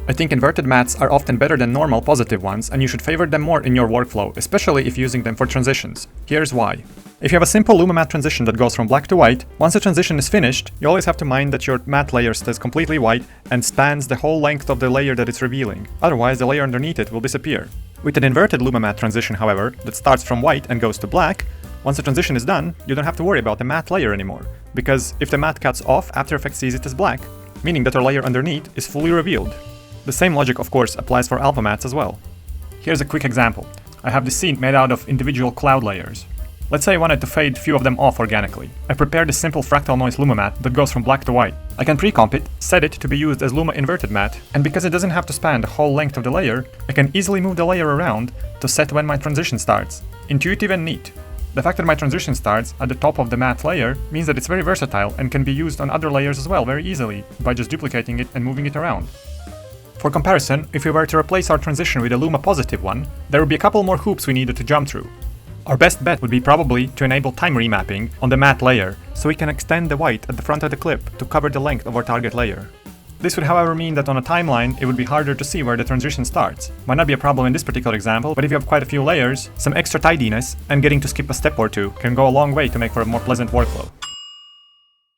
I think inverted mats are often better than normal positive ones, and you should favor them more in your workflow, especially if using them for transitions. Here's why. If you have a simple luma mat transition that goes from black to white, once the transition is finished, you always have to mind that your mat layer stays completely white and spans the whole length of the layer that it's revealing. Otherwise, the layer underneath it will disappear. With an inverted luma mat transition, however, that starts from white and goes to black, once the transition is done, you don't have to worry about the matte layer anymore, because if the matte cuts off, After Effects sees it as black, meaning that the layer underneath is fully revealed. The same logic, of course, applies for alpha mats as well. Here's a quick example. I have this scene made out of individual cloud layers. Let's say I wanted to fade few of them off organically. I prepared a simple fractal noise luma mat that goes from black to white. I can pre-comp it, set it to be used as luma inverted mat, and because it doesn't have to span the whole length of the layer, I can easily move the layer around to set when my transition starts. Intuitive and neat. The fact that my transition starts at the top of the matte layer means that it's very versatile and can be used on other layers as well very easily by just duplicating it and moving it around. For comparison, if we were to replace our transition with a luma positive one, there would be a couple more hoops we needed to jump through. Our best bet would be probably to enable time remapping on the matte layer, so we can extend the white at the front of the clip to cover the length of our target layer. This would however mean that on a timeline it would be harder to see where the transition starts. Might not be a problem in this particular example, but if you have quite a few layers, some extra tidiness and getting to skip a step or two can go a long way to make for a more pleasant workflow.